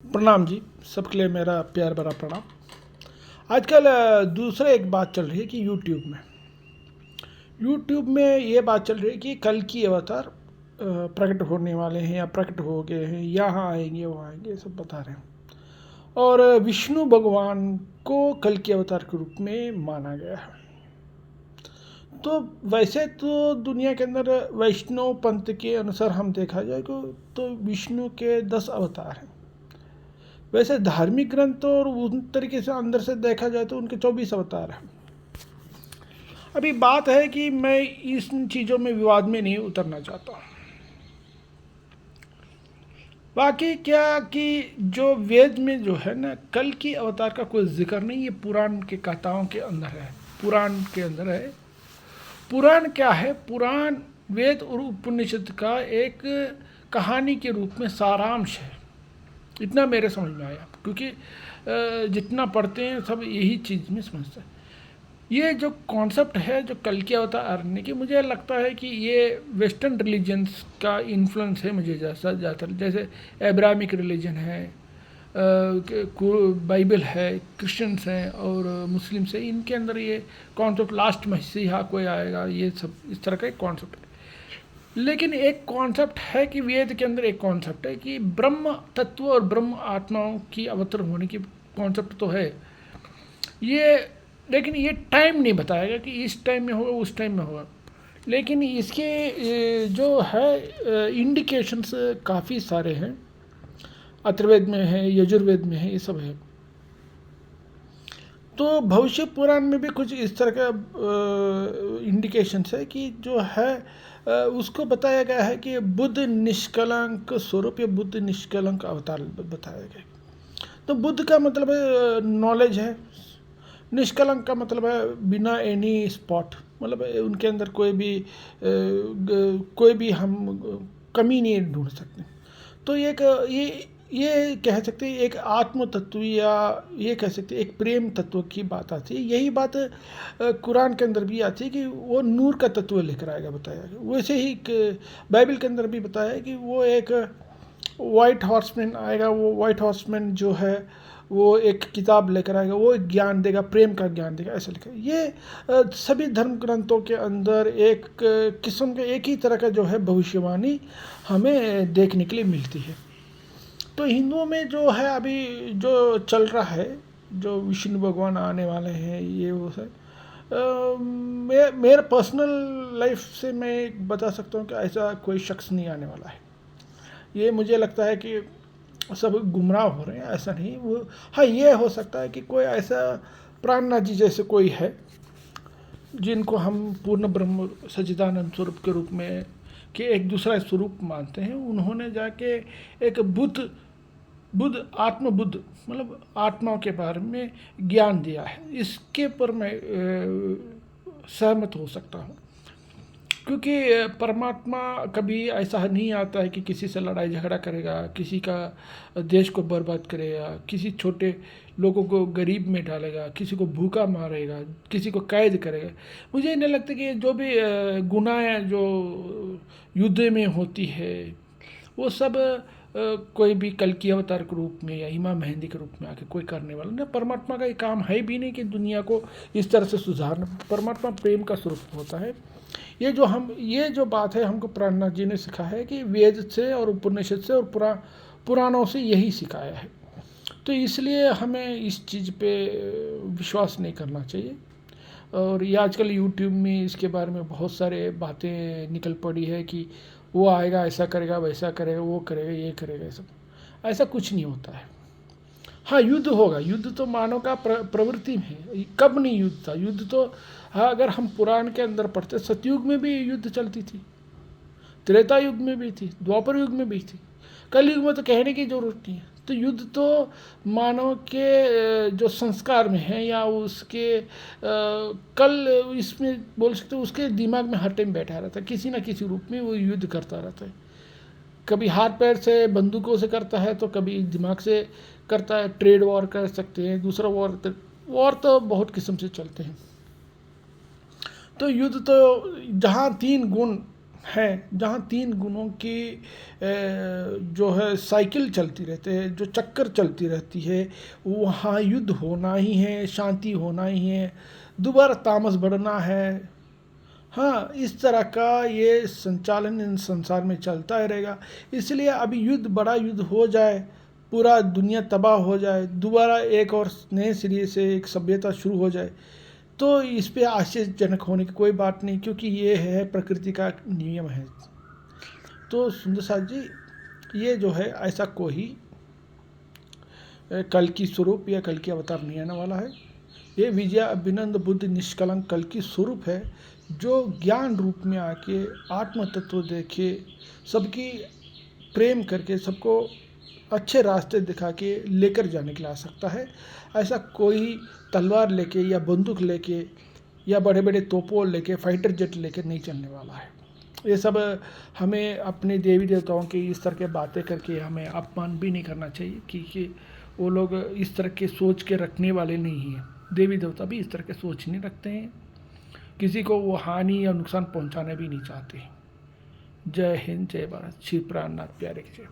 प्रणाम जी, सबके लिए मेरा प्यार भरा प्रणाम। आजकल दूसरा एक बात चल रही है कि यूट्यूब में ये बात चल रही है कि कल की अवतार प्रकट होने वाले हैं या प्रकट हो गए हैं, यहाँ आएंगे वहाँ आएंगे, ये सब बता रहे हैं। और विष्णु भगवान को कल के अवतार के रूप में माना गया है। तो वैसे तो दुनिया के अंदर वैष्णव पंथ के अनुसार हम देखा जाए तो विष्णु के 10 अवतार हैं। वैसे धार्मिक ग्रंथ और उन तरीके से अंदर से देखा जाए तो उनके 24 अवतार हैं। अभी बात है कि मैं इस चीज़ों में विवाद में नहीं उतरना चाहता। बाकी क्या कि जो वेद में जो है ना, कल की अवतार का कोई जिक्र नहीं, ये पुराण के कथाओं के अंदर है, पुराण के अंदर है। पुराण क्या है? पुराण वेद और उपनिषद का एक कहानी के रूप में सारांश है। इतना मेरे समझ में आया, क्योंकि जितना पढ़ते हैं सब यही चीज़ में समझते हैं। ये जो कॉन्सेप्ट है जो कल की अवतार आने की, मुझे लगता है कि ये वेस्टर्न रिलीजन्स का इन्फ्लुएंस है। मुझे ज़्यादातर जैसे एब्राहमिक रिलीजन है, बाइबल है, क्रिश्चियंस हैं और मुस्लिम्स हैं, इनके अंदर ये कॉन्सेप्ट लास्ट मसीहा कोई आएगा, ये सब इस तरह का एक कॉन्सेप्ट है। लेकिन एक कॉन्सेप्ट है कि वेद के अंदर एक कॉन्सेप्ट है कि ब्रह्म तत्व और ब्रह्म आत्माओं की अवतरण होने की कॉन्सेप्ट तो है ये, लेकिन ये टाइम नहीं बताएगा कि इस टाइम में होगा उस टाइम में होगा। लेकिन इसके जो है इंडिकेशंस काफ़ी सारे हैं। अथर्ववेद में है, यजुर्वेद में है, ये सब है। तो भविष्य पुराण में भी कुछ इस तरह का इंडिकेशंस है कि जो है उसको बताया गया है कि बुद्ध निष्कलंक स्वरूप या बुद्ध निष्कलंक अवतार बताया गया। तो बुद्ध का मतलब है नॉलेज है, निष्कलंक का मतलब है बिना एनी स्पॉट, मतलब उनके अंदर कोई भी हम कमी नहीं ढूंढ सकते। तो ये कह सकते हैं एक आत्म तत्व, या ये कह सकते हैं एक प्रेम तत्व की बात आती है। यही बात कुरान के अंदर भी आती है कि वो नूर का तत्व लेकर आएगा, बताया गया। वैसे ही बाइबल के अंदर भी बताया है कि वो एक वाइट हॉर्समैन आएगा। वो वाइट हॉर्समैन जो है वो एक किताब लेकर आएगा, वो एक ज्ञान देगा, प्रेम का ज्ञान देगा, ऐसा लिखा है। ये सभी धर्म ग्रंथों के अंदर एक किस्म के एक ही तरह का जो है भविष्यवाणी हमें देखने के लिए मिलती है। तो हिंदुओं में जो है अभी जो चल रहा है, जो विष्णु भगवान आने वाले हैं, ये वो है मेरा पर्सनल लाइफ से मैं बता सकता हूँ कि ऐसा कोई शख्स नहीं आने वाला है। ये मुझे लगता है कि सब गुमराह हो रहे हैं, ऐसा नहीं। वो हाँ, ये हो सकता है कि कोई ऐसा प्राणनाथ जी जैसे कोई है जिनको हम पूर्ण ब्रह्म सच्चिदानंद स्वरूप के रूप में कि एक दूसरा स्वरूप मानते हैं। उन्होंने जाके एक बुद्ध आत्मबुद्ध मतलब आत्माओं के बारे में ज्ञान दिया है। इसके पर मैं सहमत हो सकता हूँ, क्योंकि परमात्मा कभी ऐसा नहीं आता है कि किसी से लड़ाई झगड़ा करेगा, किसी का देश को बर्बाद करेगा, किसी छोटे लोगों को गरीब में डालेगा, किसी को भूखा मारेगा, किसी को कैद करेगा। मुझे नहीं लगता कि जो भी गुनाहें जो युद्ध में होती है वो सब कोई भी कल की अवतार के रूप में या इमाम मेहंदी के रूप में आके कोई करने वाला नहीं। परमात्मा का ये काम है भी नहीं कि दुनिया को इस तरह से सुधारना। परमात्मा प्रेम का स्वरूप होता है। ये जो बात है हमको प्राणनाथ जी ने सिखाया है कि वेद से और उपनिषद से और पुराणों से यही सिखाया है। तो इसलिए हमें इस चीज़ पे विश्वास नहीं करना चाहिए। और ये आजकल यूट्यूब में इसके बारे में बहुत सारे बातें निकल पड़ी है कि वो आएगा, ऐसा करेगा, वैसा करेगा, वो करेगा, ये करेगा, ये सब। ऐसा कुछ नहीं होता है। हाँ, युद्ध होगा। युद्ध तो मानव का प्रवृत्ति में है। कब नहीं युद्ध था? युद्ध तो हाँ, अगर हम पुराण के अंदर पढ़ते, सतयुग में भी युद्ध चलती थी, त्रेता युग में भी थी, द्वापर युग में भी थी, कलयुग में तो कहने की जरूरत नहीं है। तो युद्ध तो मानव के जो संस्कार में है या उसके कल इसमें बोल सकते हो उसके दिमाग में हर टाइम बैठा रहता है, किसी ना किसी रूप में वो युद्ध करता रहता है। कभी हाथ पैर से बंदूकों से करता है, तो कभी दिमाग से करता है। ट्रेड वॉर कर सकते हैं, दूसरा वॉर तो बहुत किस्म से चलते हैं। तो युद्ध तो जहाँ 3 गुण हैं जहाँ 3 गुणों की जो है साइकिल चलती रहती है, जो चक्कर चलती रहती है, वहाँ युद्ध होना ही है, शांति होना ही है, दोबारा तामस बढ़ना है। हाँ, इस तरह का ये संचालन इन संसार में चलता ही रहेगा। इसलिए अभी युद्ध, बड़ा युद्ध हो जाए, पूरा दुनिया तबाह हो जाए, दोबारा एक और नए सिरे से एक सभ्यता शुरू हो जाए, तो इस पे आश्चर्यजनक होने की कोई बात नहीं, क्योंकि ये है प्रकृति का नियम है। तो सुंदर साथ जी, ये जो है ऐसा कोई कल की स्वरूप या कल की अवतार नहीं आने वाला है। ये विजय अभिनंद बुद्ध निष्कलंक कल की स्वरूप है, जो ज्ञान रूप में आके आत्म तत्व देखे, सबकी प्रेम करके, सबको अच्छे रास्ते दिखा के लेकर जाने के लिए आ सकता है। ऐसा कोई तलवार लेके या बंदूक लेके या बड़े बड़े तोपों लेके, फाइटर जेट लेके नहीं चलने वाला है। ये सब हमें अपने देवी देवताओं की इस तरह के बातें करके हमें अपमान भी नहीं करना चाहिए, क्योंकि वो लोग इस तरह के सोच के रखने वाले नहीं हैं। देवी देवता भी इस तरह के सोच नहीं रखते हैं, किसी को वो हानि या नुकसान पहुंचाना भी नहीं चाहते। जय हिंद, जय भारत। श्री प्राणनाथ प्यारे की जय।